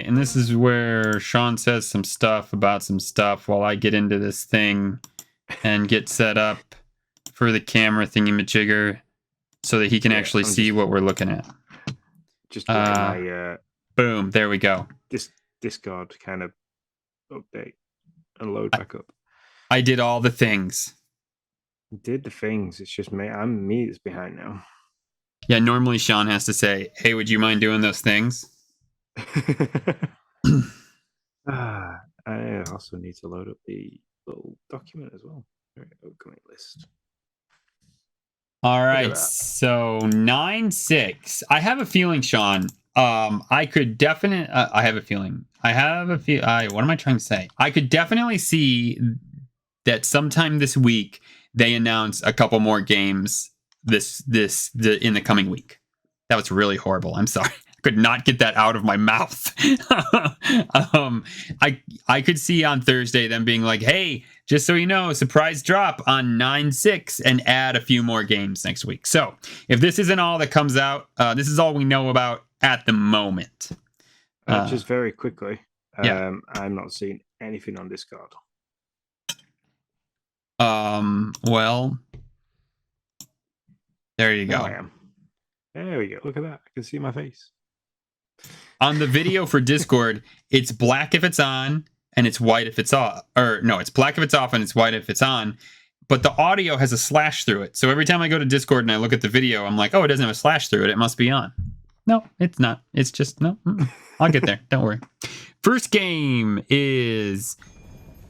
right, and this is where Sean says some stuff about some stuff while I get into this thing and get set up for the camera thingy-majigger so that he can actually see what we're looking at. Just letting my boom, there we go. Discord kind of update and load back up. I did all the things. You did the things. It's just me. I'm me that's behind now. Yeah, normally Sean has to say, "Hey, would you mind doing those things?" I also need to load up the little document as well. Upcoming list. All right, so 9-6. I have a feeling, Sean. I could definitely. I have a feeling. What am I trying to say? I could definitely see that sometime this week they announce a couple more games. In the coming week. That was really horrible. I'm sorry. I could not get that out of my mouth. I could see on Thursday them being like, "Hey, just so you know, surprise drop on 9-6 and add a few more games next week." So if this isn't all that comes out, this is all we know about at the moment. Just very quickly, I'm not seeing anything on Discord. Well, there you go. I am. There we go. Look at that. I can see my face. On the video for Discord, it's black if it's on and it's white if it's off. Or no, it's black if it's off and it's white if it's on. But the audio has a slash through it. So every time I go to Discord and I look at the video, I'm like, oh, it doesn't have a slash through it. It must be on. No, it's not. It's just, no. I'll get there. Don't worry. First game is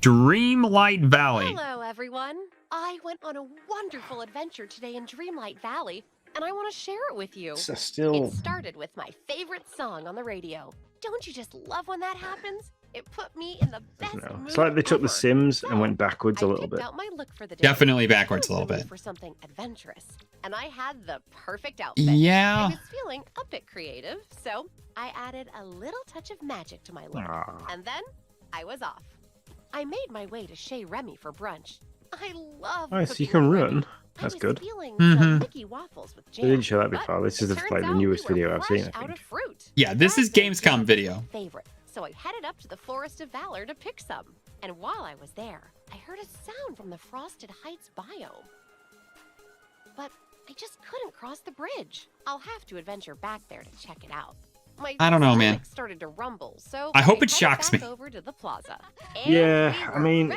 Dreamlight Valley. Hello, everyone. I went on a wonderful adventure today in Dreamlight Valley, and I want to share it with you. It started with my favorite song on the radio. Don't you just love when that happens? It put me in the best mood. It's like they took The Sims and went backwards a little bit. Out my look for the day. Definitely backwards a little bit. For something adventurous, and I had the perfect outfit. Yeah. I was feeling a bit creative, so I added a little touch of magic to my look, and then I was off. I made my way to Chez Remy for brunch. I love. Oh, so you can run. That's good. Mickey waffles with jam, they didn't show that before. This is like the newest video I've seen. I think. Yeah, this is Gamescom video. Favorite. So I headed up to the Forest of Valor to pick some. And while I was there, I heard a sound from the Frosted Heights biome. But I just couldn't cross the bridge. I'll have to adventure back there to check it out. I don't know, man. Started to rumble, so I hope it shocks me. Over to the plaza. Yeah, I mean,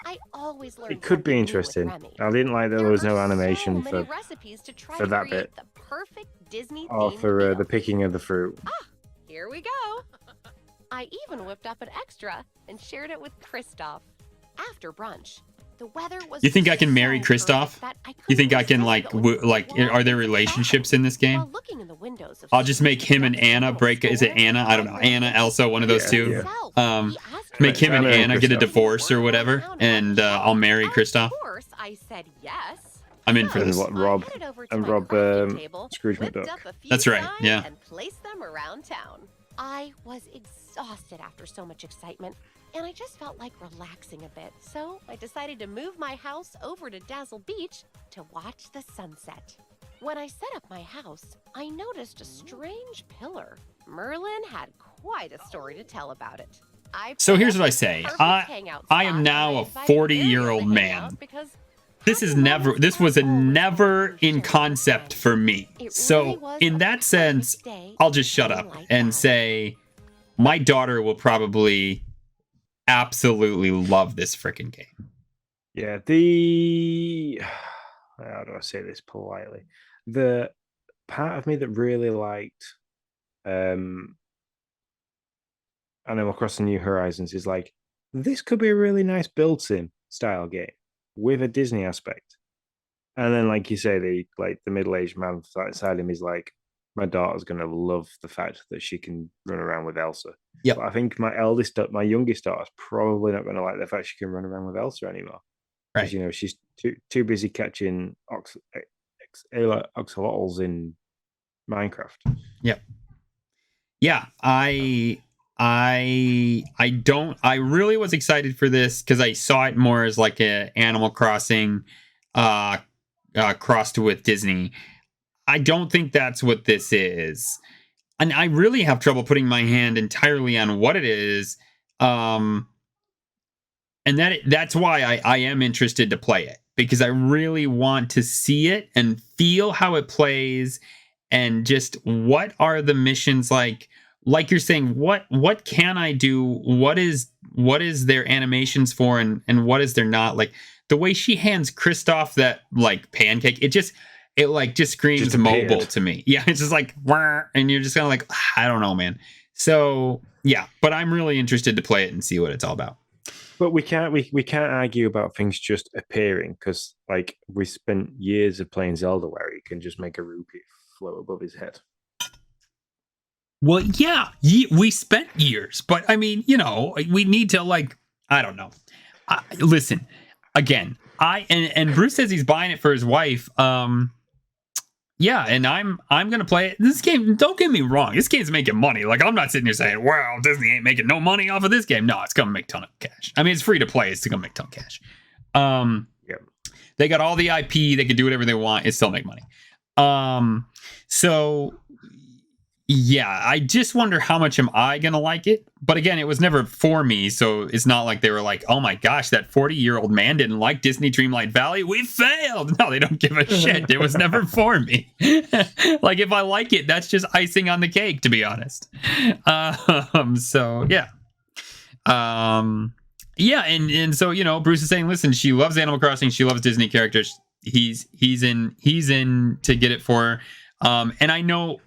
I always learn it could be interesting. I didn't like there was no animation for that bit. The perfect Disney or for the picking of the fruit. Here we go. I even whipped up an extra and shared it with Kristoff. After brunch, the weather was. You think I can marry Kristoff? You think I can are there relationships in this game? I'll just make him and Anna break. Is it Anna? I don't know. Anna, Elsa, one of those two. Yeah. Make him and Anna get a divorce or whatever, and I'll marry Kristoff. Of course, I said yes. I'm in for this. What, Rob Scrooge McDuck. That's right. Yeah. And place them around town. I was exhausted after so much excitement, and I just felt like relaxing a bit. So I decided to move my house over to Dazzle Beach to watch the sunset. When I set up my house, I noticed a strange pillar. Merlin had quite a story to tell about it. So here's what I say. I am now a 40-year-old man. This was never in concept for me. So in that sense, I'll just shut up and say my daughter will probably absolutely love this freaking game. Yeah, how do I say this politely? The part of me that really liked Animal Crossing New Horizons is like, this could be a really nice build sim style game with a Disney aspect. And then, like you say, the middle-aged man side of him is like, my daughter's gonna love the fact that she can run around with Elsa. Yeah, I think my youngest daughter's probably not gonna like the fact she can run around with Elsa anymore. Right? Because, you know, she's too busy catching oxalotls in Minecraft. Yep. Yeah, I really was excited for this because I saw it more as like a Animal Crossing crossed with Disney. I don't think that's what this is. and I really have trouble putting my hand entirely on what it is. And that's why I am interested to play it, because I really want to see it and feel how it plays, and just what are the missions like. Like you're saying, what can I do? What is their animations for, and what is there not? Like the way she hands Kristoff that like pancake, it like just screams Just mobile appeared. to me. Yeah, it's just like, "Wah," and you're just kind of like, I don't know, man. So yeah, but I'm really interested to play it and see what it's all about. But we can't argue about things just appearing, because like we spent years of playing Zelda where you can just make a rupee float above his head. Well, yeah, we spent years, but I mean, we need to like, I don't know. Listen, again, and Bruce says he's buying it for his wife. Yeah, and I'm gonna play it. This game, don't get me wrong, this game's making money. Like, I'm not sitting here saying, well, Disney ain't making no money off of this game. No, it's gonna make a ton of cash. I mean, it's free to play, it's gonna make a ton of cash. Yeah. They got all the IP, they can do whatever they want, it still make money. So yeah, I just wonder how much am I gonna like it. But again, it was never for me, so it's not like they were like, oh my gosh, that 40-year-old man didn't like Disney Dreamlight Valley, we failed. No, they don't give a shit. It was never for me. Like, if I like it, that's just icing on the cake, to be honest. So yeah. Yeah, and so Bruce is saying, listen, she loves Animal Crossing, she loves Disney characters. He's in to get it for her. And I know,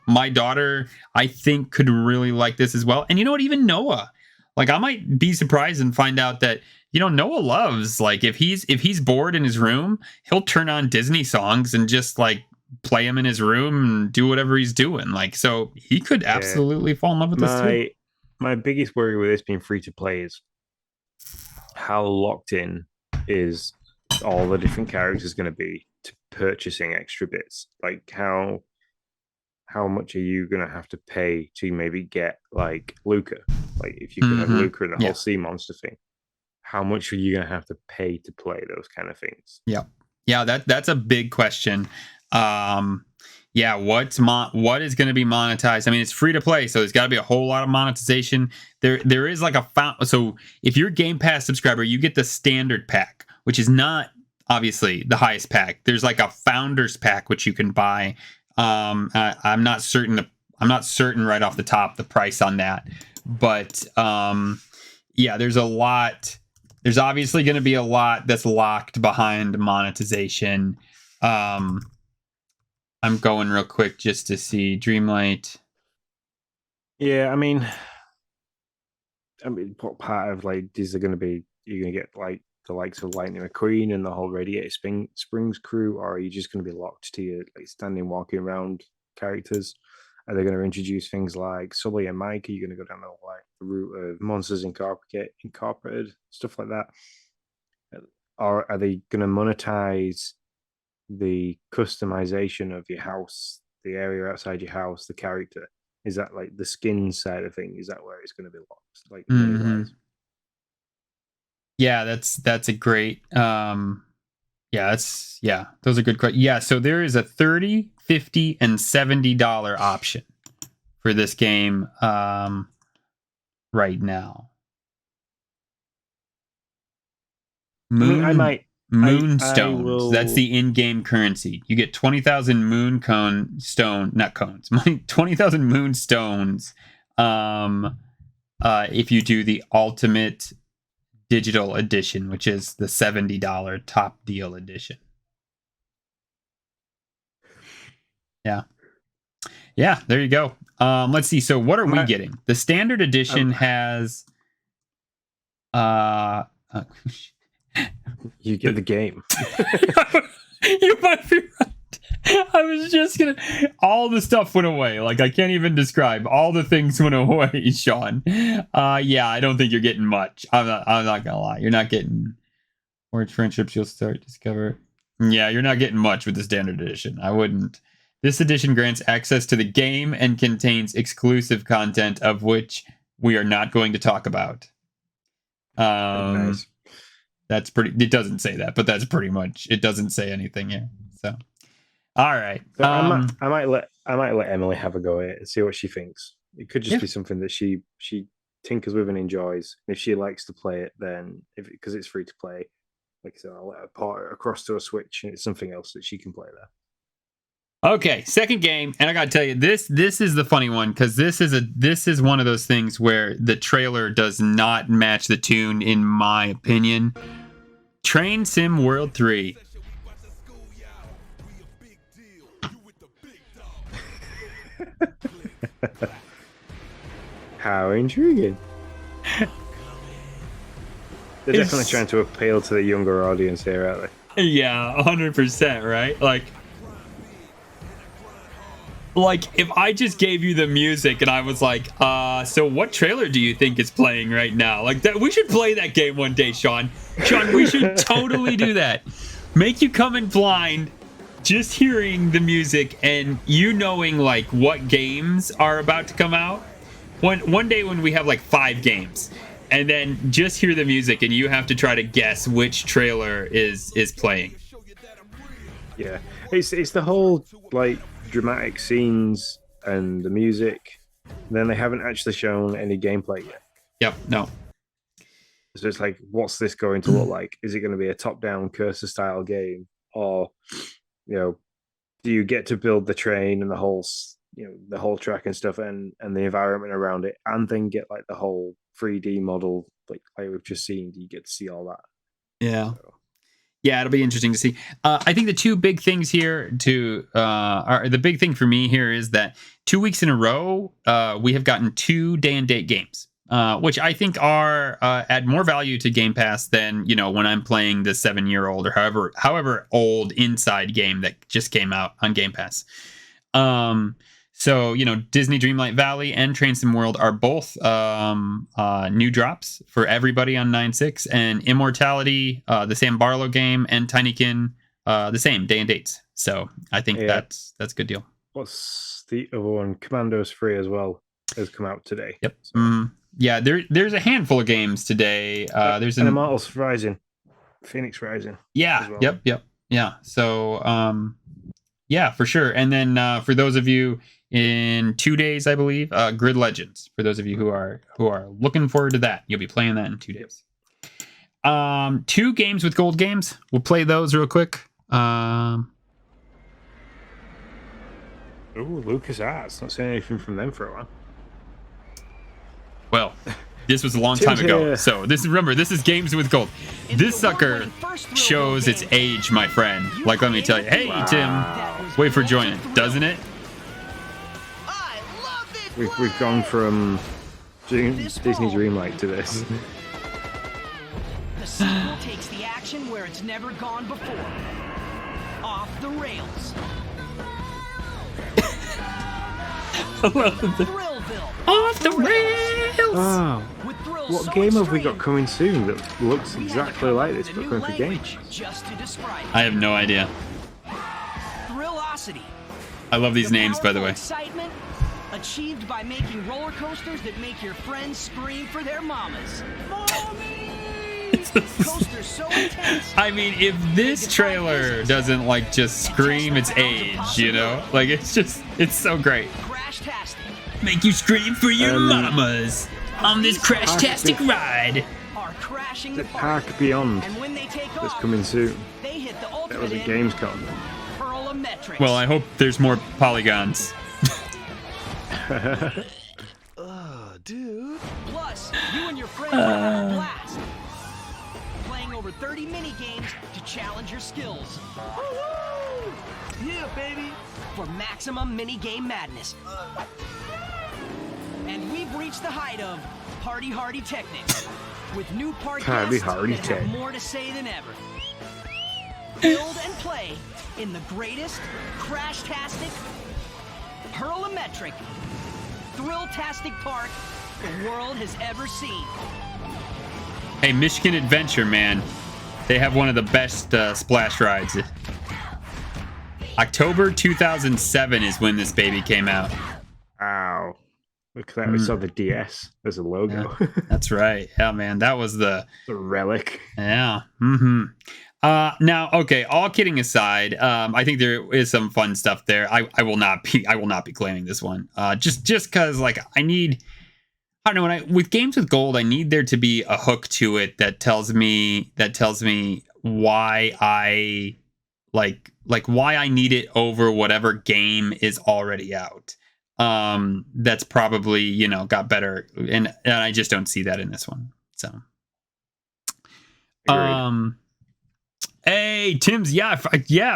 my daughter, I think, could really like this as well. And you know what? Even Noah, like, I might be surprised and find out that, Noah loves, like, if he's bored in his room, he'll turn on Disney songs and just like play them in his room and do whatever he's doing. Like, so he could absolutely fall in love with this too. My biggest worry with this being free to play is how locked in is all the different characters going to be to purchasing extra bits. Like, how much are you going to have to pay to maybe get like Luca? Like, if you could have Luca in the whole sea monster thing, how much are you going to have to pay to play those kind of things? Yeah, that's a big question. Yeah, what is going to be monetized? I mean, it's free to play, so there's got to be a whole lot of monetization. There is like so if you're a Game Pass subscriber, you get the standard pack, which is not obviously the highest pack. There's like a founders pack which you can buy. I'm not certain right off the top the price on that, but yeah, there's obviously going to be a lot that's locked behind monetization. I'm going real quick just to see Dreamlight. Yeah, I mean, what part of like is there going to be? You're going to get like the likes of Lightning McQueen and the whole Radiator Springs crew, or are you just going to be locked to your like standing, walking around characters? Are they going to introduce things like Sully and Mike? Are you going to go down the route of Monsters Incorporated, stuff like that? Or are they going to monetize the customization of your house, the area outside your house, the character? Is that like the skin side of thing? Is that where it's going to be locked? Like money-wise? Yeah, that's a great those are good questions. Yeah, so there is a $30, $50, and $70 option for this game right now. Moonstones. That's the in-game currency. You get 20,000 not cones. 20,000 moonstones if you do the ultimate digital edition, which is the $70 top deal edition. Yeah, there you go. Let's see. So what are we getting? The standard edition has you get the game. You might be right. I was just gonna. All the stuff went away. Like, I can't even describe. All the things went away, Sean. Yeah, I don't think you're getting much. I'm not gonna lie. You're not getting Forged Friendships. You'll start to discover. Yeah, you're not getting much with the standard edition. I wouldn't. This edition grants access to the game and contains exclusive content of which we are not going to talk about. Nice. That's pretty. It doesn't say that, but that's pretty much. It doesn't say anything here. So, All right. So I might let Emily have a go at it and see what she thinks. It could just be something that she tinkers with and enjoys. If she likes to play it, then because it's free to play, like I said, I'll let her port it across to a Switch, and it's something else that she can play there. Okay, second game, and I gotta tell you, this is the funny one because this is one of those things where the trailer does not match the tune, in my opinion. Train Sim World 3. How intriguing! They're definitely trying to appeal to the younger audience here, aren't they? Yeah, 100%, right? Like if I just gave you the music and I was like, so what trailer do you think is playing right now? Like that, we should play that game one day, Sean. Sean, we should totally do that. Make you come in blind, just hearing the music and you knowing like what games are about to come out. One day when we have like 5 games, and then just hear the music and you have to try to guess which trailer is playing. Yeah, it's the whole like dramatic scenes and the music. Then they haven't actually shown any gameplay yet. Yep, no. So it's like, what's this going to look like? Is it going to be a top-down Cursor style game, or do you get to build the train and the whole track and stuff and the environment around it, and then get like the whole 3D model like we've just seen? Do you get to see all that? Yeah. Yeah, it'll be interesting to see. I think the two big things here the big thing for me here is that 2 weeks in a row, we have gotten 2 day and date games, which I think are add more value to Game Pass than, when I'm playing the 7-year-old or however old Inside game that just came out on Game Pass. So, Disney Dreamlight Valley and Train Sim World are both new drops for everybody on 9/6, and Immortality, the Sam Barlow game, and Tinykin, the same day and dates. So I think that's a good deal. What's the other one? Commando's free as well, has come out today. Yep. So. Yeah, there's a handful of games today. There's an Immortals Rising, Phoenix Rising. Yeah. Well. Yep. Yeah. So yeah, for sure. And then for those of you in 2 days, I believe, Grid Legends. For those of you who are looking forward to that, you'll be playing that in 2 days. 2 games with gold games. We'll play those real quick. Ooh, LucasArts. Not saying anything from them for a while. Well, this was a long time ago. So this is games with gold. This sucker shows its age, my friend. Like, let me tell you. Hey, Tim, wait for joining, doesn't it? We've gone from Disney Dreamlight to this. The sequel takes the action where it's never gone before. Off the rails. Thrillville. Off the rails. Oh, what game have we got coming soon that looks exactly like this but coming for games? I have no idea. Thrillocity. I love these names, by the way. Excitement achieved by making roller coasters that make your friends scream for their mamas. Mommy! Coasters so intense. I mean, if this trailer doesn't like just scream its age, like it's so great. Crash-tastic. Make you scream for your mamas on this crash-tastic ride. Are crashing the Park Beyond and when they take that's off, coming soon. they hit the That was a Gamescom. Hurl-o-metrics. Well, I hope there's more polygons. Dude. Plus, you and your friends will have a blast. Playing over 30 mini games to challenge your skills. Woo-hoo! Yeah, baby. For maximum mini game madness. And we've reached the height of Party Hardy Technics. With new party guests that have more to say than ever. Build and play in the greatest, crash-tastic, hurl-o-metric, thrill-tastic park the world has ever seen. Hey, Michigan Adventure, man. They have one of the best splash rides. October 2007 is when this baby came out. Wow. Look at that. We saw the DS as a logo. Yeah, that's right. Yeah, man. That was the relic. Yeah. Mm-hmm. Now, okay, all kidding aside, I think there is some fun stuff there. I will not be claiming this one. Just because like I don't know, with games with gold, I need there to be a hook to it that tells me why I like why I need it over whatever game is already out. That's probably, you know, got better, and I just don't see that in this one. So Agreed. Hey, Tim's, yeah,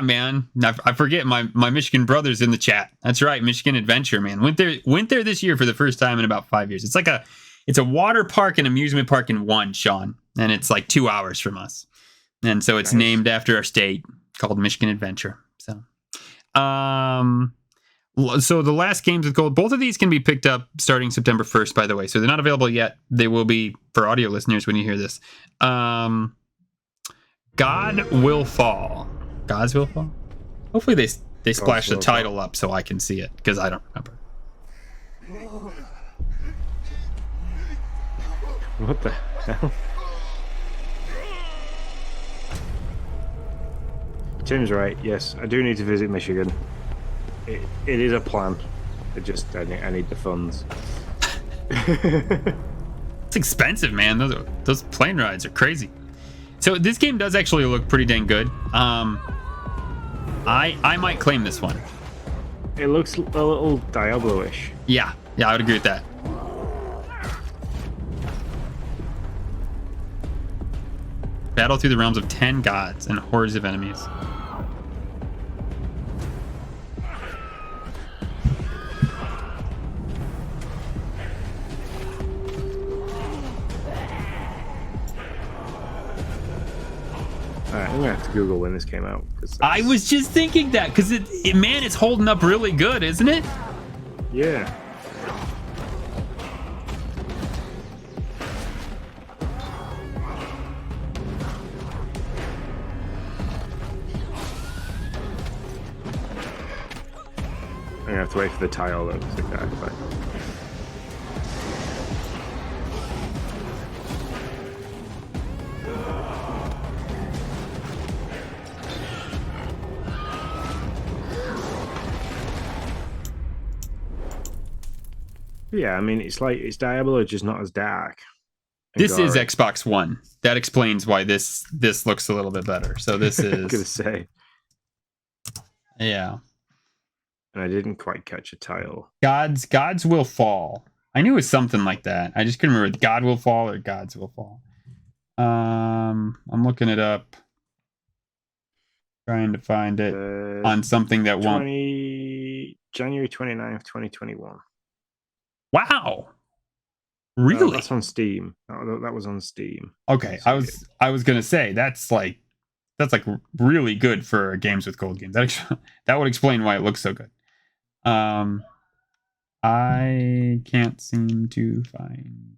man. I forget my Michigan brother's in the chat. That's right, Michigan Adventure, man. Went there this year for the first time in about 5 years. It's a water park and amusement park in one, Sean, and it's like 2 hours from us, and so it's named after our state, called Michigan Adventure. So, so the last games with gold, both of these can be picked up starting September 1st. By the way, so they're not available yet. They will be for audio listeners when you hear this. God Will Fall. Gods Will Fall? Hopefully they splash the title up so I can see it, because I don't remember. What the hell? Tim's right. Yes, I do need to visit Michigan. It is a plan. I need the funds. It's expensive, man. Those plane rides are crazy. So this game does actually look pretty dang good. I might claim this one. It looks a little Diablo-ish. Yeah, I would agree with that. Battle through the realms of 10 gods and hordes of enemies. Alright, I'm gonna have to Google when this came out. I was just thinking that, because man, it's holding up really good, isn't it? Yeah. I'm gonna have to wait for the tile though, to activate. Yeah, I mean, it's Diablo, just not as dark. This is Xbox One. That explains why this looks a little bit better. So this is. I was gonna say. Yeah. And I didn't quite catch a title. Gods Will Fall. I knew it was something like that. I just couldn't remember. God Will Fall or Gods Will Fall. I'm looking it up. Trying to find it on something that won't. January 29th, 2021. Wow. Really? That's on Steam. That was on Steam. Okay, I was gonna say that's like really good for games with gold games. That would explain why it looks so good. I can't seem to find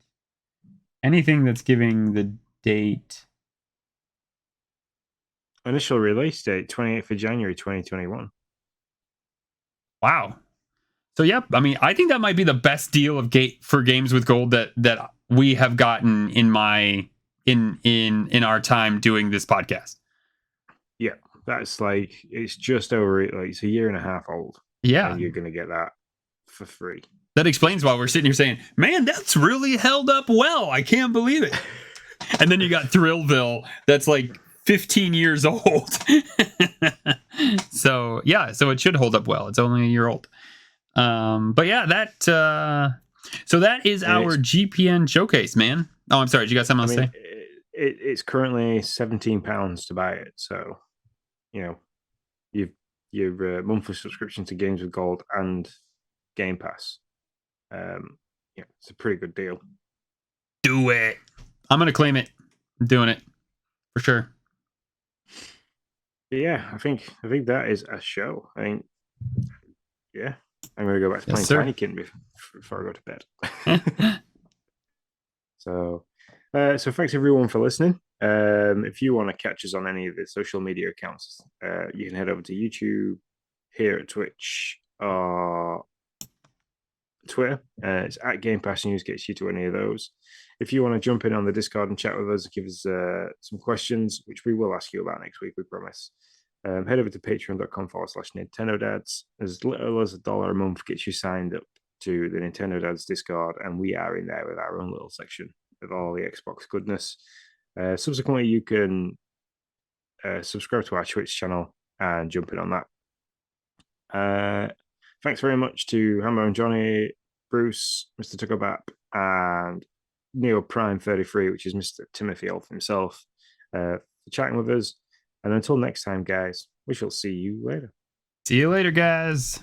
anything that's giving the date. Initial release date 28th of January 2021. Wow. So yep, I mean, I think that might be the best deal of for games with gold that we have gotten in our time doing this podcast. Yeah, that's like, it's just over, like, it's a year and a half old. Yeah, and you're gonna get that for free. That explains why we're sitting here saying, "Man, that's really held up well. I can't believe it." And then you got Thrillville, that's like 15 years old. So yeah, so it should hold up well. It's only a year old. But yeah, so that is our GPN showcase, man. Oh, I'm sorry. Did you got something else to say? It's currently £17 to buy it. So, you know, your monthly subscription to Games with Gold and Gamepass. Yeah, it's a pretty good deal. Do it. I'm gonna claim it. I'm doing it for sure. But yeah, I think that is a show. I think, yeah, I'm gonna go back to playing Tinykin before I go to bed. So thanks everyone for listening. If you want to catch us on any of the social media accounts, you can head over to YouTube, here at Twitch, or Twitter. It's at Game Pass News, gets you to any of those. if you want to jump in on the Discord and chat with us, give us some questions, which we will ask you about next week, we promise. Head over to patreon.com/Nintendo Dads. As little as $1 a month gets you signed up to the Nintendo Dads Discord, and we are in there with our own little section of all the Xbox goodness. Subsequently, you can subscribe to our Twitch channel and jump in on that. Thanks very much to Hambo and Johnny, Bruce, Mr. Tuckabap, and Neo Prime 33, which is Mr. Timothy Elf himself, for chatting with us. And until next time, guys, we shall see you later. See you later, guys.